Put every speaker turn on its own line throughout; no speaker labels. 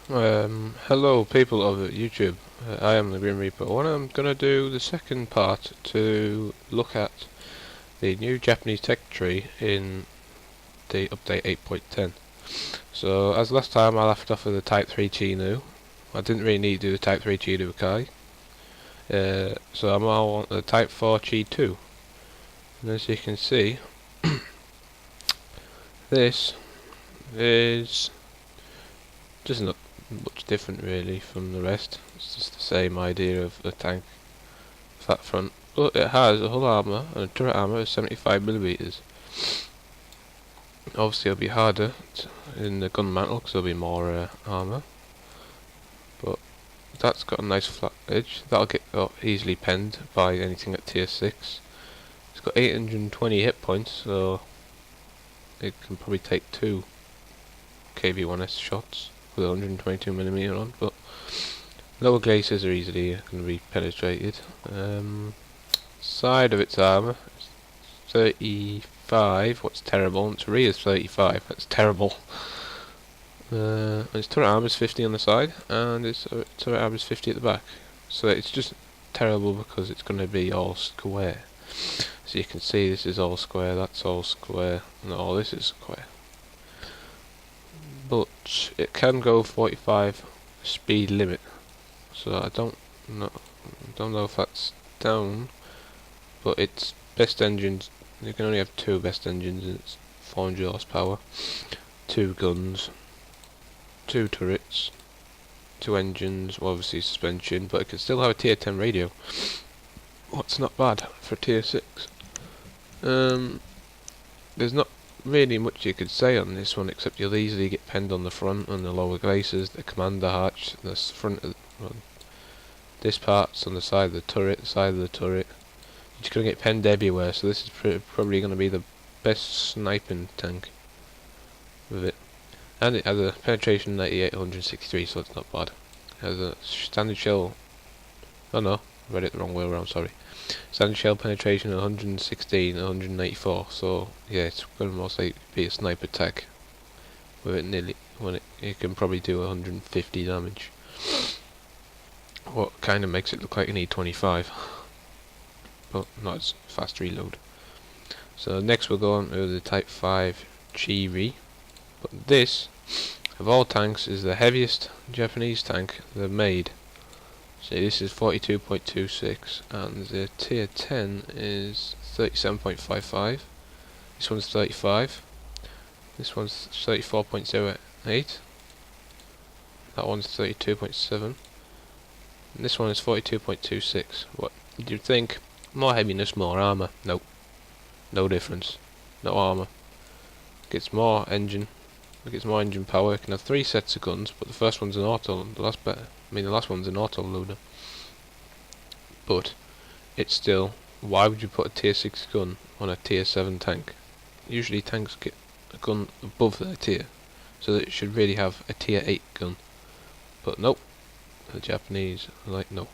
Hello people of YouTube, I am the Grim Reaper. What I'm gonna do the second part to look at the new Japanese tech tree in the update 8.10. So as last time I left off with the Type 3 Chinu. I didn't really need to do the Type 3 Chinu Kai. So I'm now on the Type 4 Chi 2. And as you can see, this is doesn't look much different really from the rest. It's just the same idea of the tank, flat front, but it has a hull armour and a turret armour of 75mm. Obviously it'll be harder in the gun mantle because there'll be more armour, but that's got a nice flat edge. That'll get easily penned by anything at tier 6. It's got 820 hit points, so it can probably take 2 KV-1S shots with 122mm on, but lower glaciers are easily going to be penetrated. Side of its armour is 35, what's terrible, its rear is 35, that's terrible. Its turret armour is 50 on the side, and its turret armour is 50 at the back. So it's just terrible because it's going to be all square. So you can see this is all square, that's all square, and all this is square. But it can go 45 speed limit, so I don't know if that's down, but its best engines, you can only have 2 best engines, and it's 400 horsepower, 2 guns, 2 turrets, 2 engines, well, obviously suspension, but it can still have a tier 10 radio. What's not bad for tier 6. There's not really much you could say on this one, except you'll easily get penned on the front and the lower glacis, the commander hatch, the front of this part's on the side of the turret, You're just going to get penned everywhere, so this is probably going to be the best sniping tank with it. And it has a penetration 98, 163, so it's not bad. It has a standard shell, oh no, I read it the wrong way around, sorry. Standard shell penetration 116, 184, so yeah, it's going to most likely be a sniper tech with it nearly, it can probably do 150 damage. What kind of makes it look like an E25, but not as fast reload. So next we'll go on to the Type 5 Chi. But this, of all tanks, is the heaviest Japanese tank they've made. So this is 42.26, and the tier 10 is 37.55. This one's 35. This one's 34.08. That one's 32.7. And this one is 42.26. What do you think? More heaviness, more armour. Nope. No difference. No armour. Gets more engine. It gets more engine power. It can have 3 sets of guns, but the first one's an auto. The last one's an auto loader. But it's still, why would you put a tier 6 gun on a tier 7 tank? Usually tanks get a gun above their tier, so that it should really have a tier 8 gun. But nope, the Japanese are like no.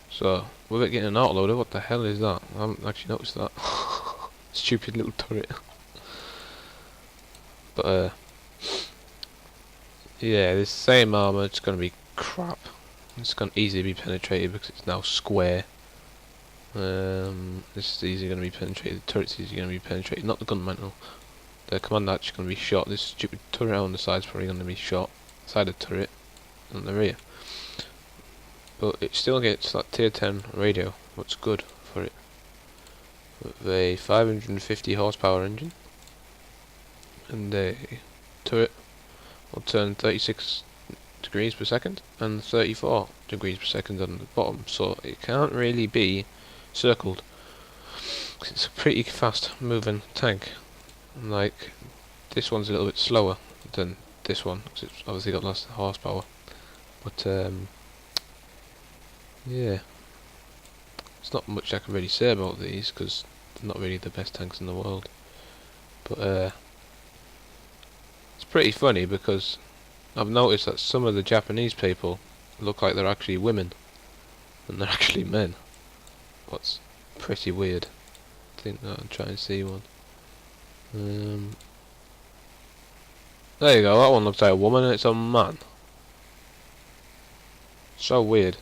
So with it getting an autoloader, what the hell is that? I haven't actually noticed that. Stupid little turret. But yeah, this same armour, it's going to be crap. It's going to easily be penetrated because it's now square. This is easily going to be penetrated. The turret's easily going to be penetrated. Not the gun mantle. The command hatch is going to be shot. This stupid turret on the side is probably going to be shot. Side of the turret and the rear. But it still gets that tier 10 radio. What's good for it? With a 550 horsepower engine. And a turret will turn 36 degrees per second and 34 degrees per second on the bottom, so it can't really be circled. It's a pretty fast moving tank. Like, this one's a little bit slower than this one because it's obviously got less horsepower, but yeah, there's not much I can really say about these because they're not really the best tanks in the world. But it's pretty funny because I've noticed that some of the Japanese people look like they're actually women and they're actually men. What's pretty weird. I think I'll try and see one. There you go, that one looks like a woman and it's a man. So weird.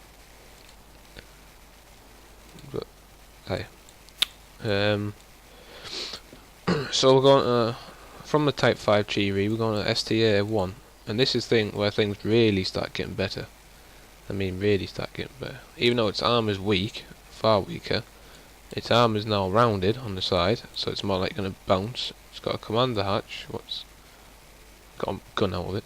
But hey. So we're going to, from the Type 5 Chibi, we're going to STA 1. And this is where things really start getting better. I mean, really start getting better. Even though its arm is weak, far weaker, its arm is now rounded on the side, so it's more like going to bounce. It's got a commander hatch, what's got a gun out of it.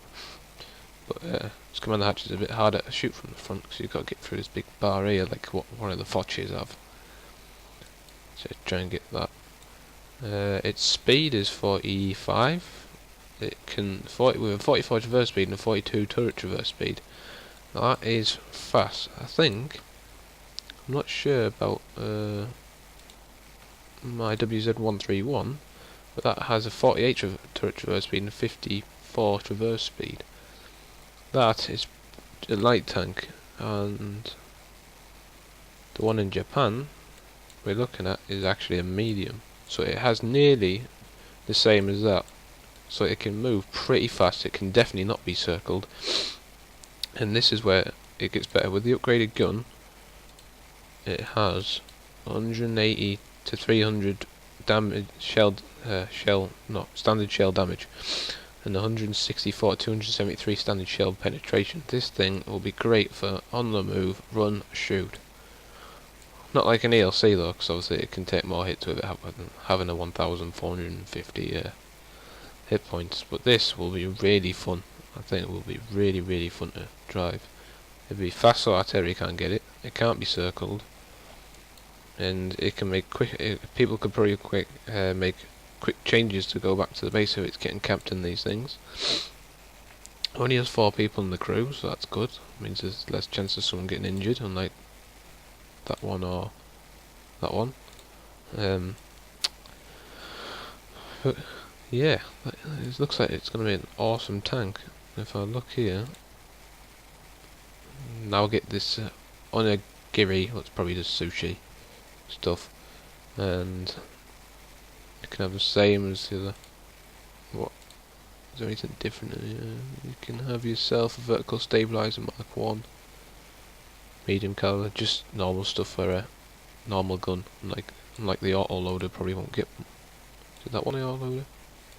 But its commander hatch is a bit harder to shoot from the front, because you've got to get through this big bar here, like what one of the Foches have. So try and get that. Its speed is 45. It can with a 44 traverse speed and a 42 turret traverse speed. That is fast. I think. I'm not sure about my WZ131, but that has a 48 turret traverse speed and a 54 traverse speed. That is a light tank, and the one in Japan we're looking at is actually a medium. So it has nearly the same as that. So it can move pretty fast. It can definitely not be circled. And this is where it gets better. With the upgraded gun, it has 180 to 300 damage standard shell damage, and 164 to 273 standard shell penetration. This thing will be great for on the move, run, shoot. Not like an ELC though, because obviously it can take more hits with it having a 1450 hit points. But this will be really fun. I think it will be really fun to drive. It'll be fast so artillery can't get it. It can't be circled, and it can make people could probably make quick changes to go back to the base if it's getting camped in these things. Only has 4 people in the crew, so that's good. Means there's less chance of someone getting injured, unlike that one or that one. But yeah, it looks like it's going to be an awesome tank. If I look here, now get this onigiri, well, it's probably just sushi stuff, and you can have the same as the other. What? Is there anything different? You can have yourself a vertical stabilizer Mark 1. Medium caliber, just normal stuff for a normal gun. Unlike the auto loader, probably won't get. Is it that one the auto loader?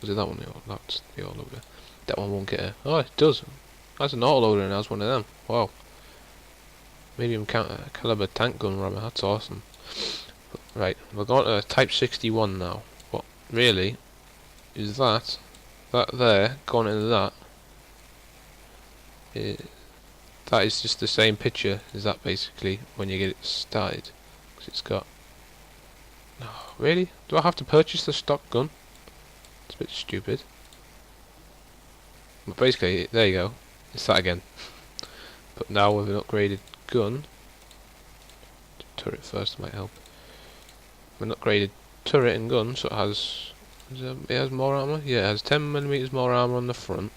Was it that one? That's the auto loader. That one won't get a. Oh, it does. That's an auto loader and that's one of them. Wow. Medium caliber tank gun rammer. That's awesome. But, right, we're going to Type 61 now. What really is that there going into that? That is just the same picture as that basically when you get it started, because it's got. Oh, really? Do I have to purchase the stock gun? It's a bit stupid. But basically, there you go. It's that again. But now with an upgraded gun. Turret first might help. An upgraded turret and gun, so it has more armor. Yeah, it has 10mm more armor on the front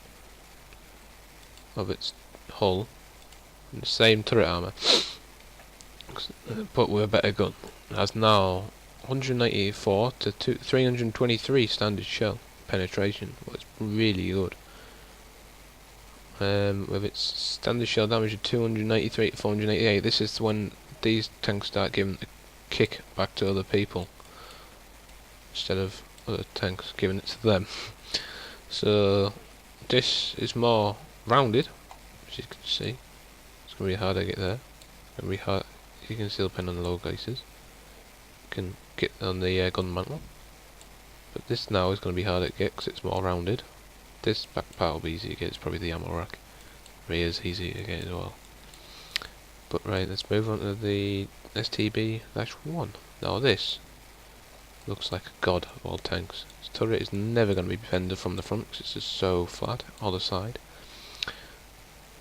of its hull. And the same turret armor, but with a better gun. It has now 194 to 323 standard shell penetration, which is really good. With its standard shell damage of 293 to 488, this is when these tanks start giving the kick back to other people, instead of other tanks giving it to them. So this is more rounded, as you can see. It's going to be hard to get there. Gonna be hard. You can see the pen on the low cases. You can get on the gun mantle. But this now is going to be harder to get because it's more rounded. This back part will be easy to get. It's probably the ammo rack. Rear is easy to get as well. But right, let's move on to the STB-1. Now this looks like a god of all tanks. This turret is never going to be defended from the front because it's just so flat on the side.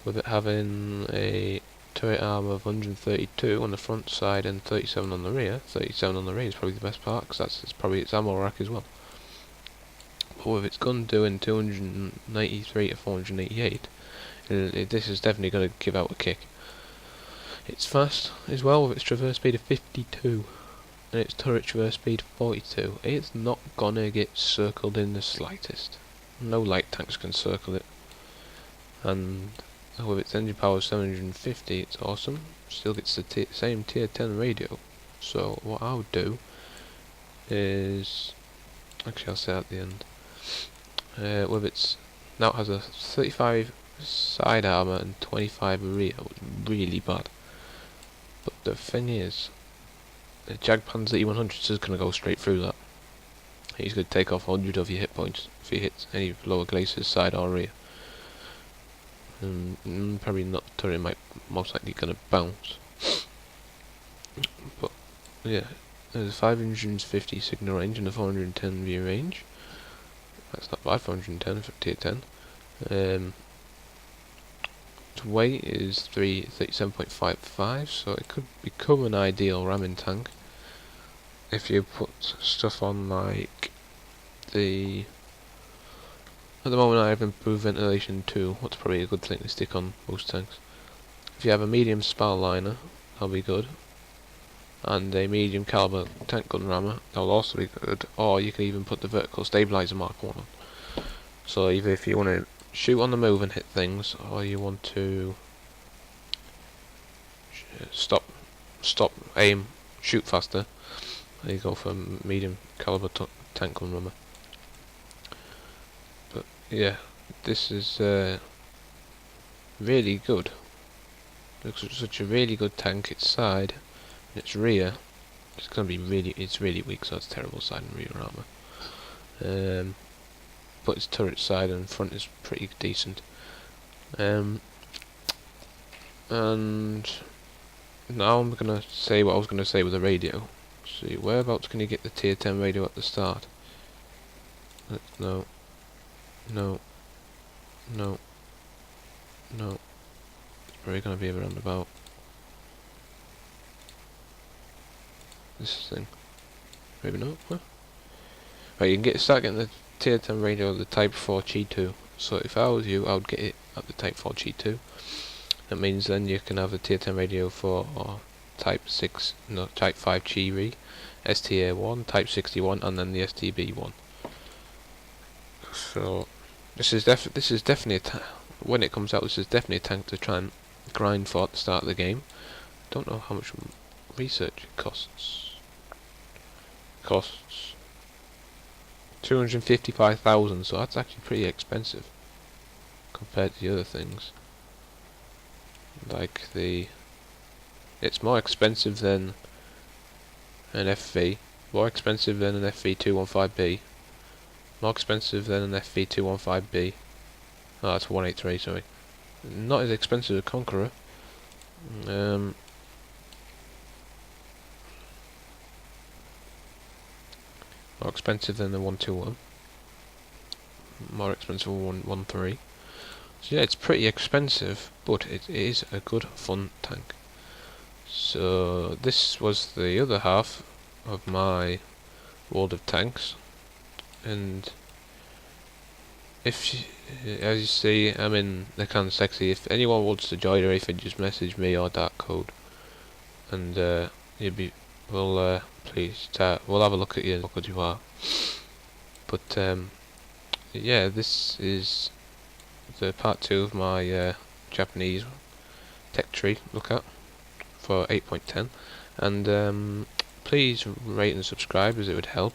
With it having a turret armor of 132 on the front side and 37 on the rear. 37 on the rear is probably the best part because it's probably its ammo rack as well. But with its gun doing 293 to 488, this is definitely going to give out a kick. It's fast as well with its traverse speed of 52 and its turret traverse speed of 42. It's not gonna get circled in the slightest. No light tanks can circle it. And with its engine power of 750, it's awesome. Still gets the same tier 10 radio. So what I would do is, actually I'll say at the end, with its, now it has a 35 side armor and 25 rear, really bad. But the thing is, the Jagdpanzer E100 is going to go straight through that. He's going to take off 100 of your hit points if he hits any lower glaciers, side or rear. And probably not, the turret might most likely going to bounce. But yeah, there's a 550 signal range and a 410 view range. That's not bad, 410 for tier 10. Its weight is 37.55, so it could become an ideal ramming tank if you put stuff on like the. At the moment I have improved ventilation too, what's probably a good thing to stick on most tanks. If you have a medium spar liner, that'll be good. And a medium caliber tank gun rammer, that'll also be good. Or you can even put the vertical stabilizer Mark 1 on. So either if you want to shoot on the move and hit things, or you want to stop, aim, shoot faster, there you go for a medium caliber tank gun rammer. But yeah, this is really good. Looks like such a really good tank. Its side, and its rear, it's gonna be it's really weak, so it's terrible side and rear armor. But its turret side and front is pretty decent. And now I'm gonna say what I was gonna say with the radio. See, whereabouts can you get the tier 10 radio at the start? No. It's probably gonna be around about this thing. Maybe not. Huh? Right, you can start getting the tier 10 radio, the Type 4 Chi 2. So if I was you, I would get it at the Type 4 Chi 2. That means then you can have the tier 10 radio for Type 5 Chi Re, STA 1, Type 61, and then the STB 1. So this is definitely when it comes out, this is definitely a tank to try and grind for at the start of the game. Don't know how much research it costs. Costs 255,000, so that's actually pretty expensive compared to the other things. Like it's more expensive than an FV, more expensive than an FV215B, more expensive than an FV215B. Oh, that's 183, sorry. Not as expensive as a Conqueror. More expensive than the 121. More expensive than 113. So yeah, it's pretty expensive, but it is a good fun tank. So this was the other half of my World of Tanks, and as you see, I'm in the Can Sexy. If anyone wants to join or anything, just message me or Dark Code, and please we'll have a look at you, look at you are. But yeah, this is the part 2 of my Japanese tech tree look at for 8.10, and please rate and subscribe as it would help.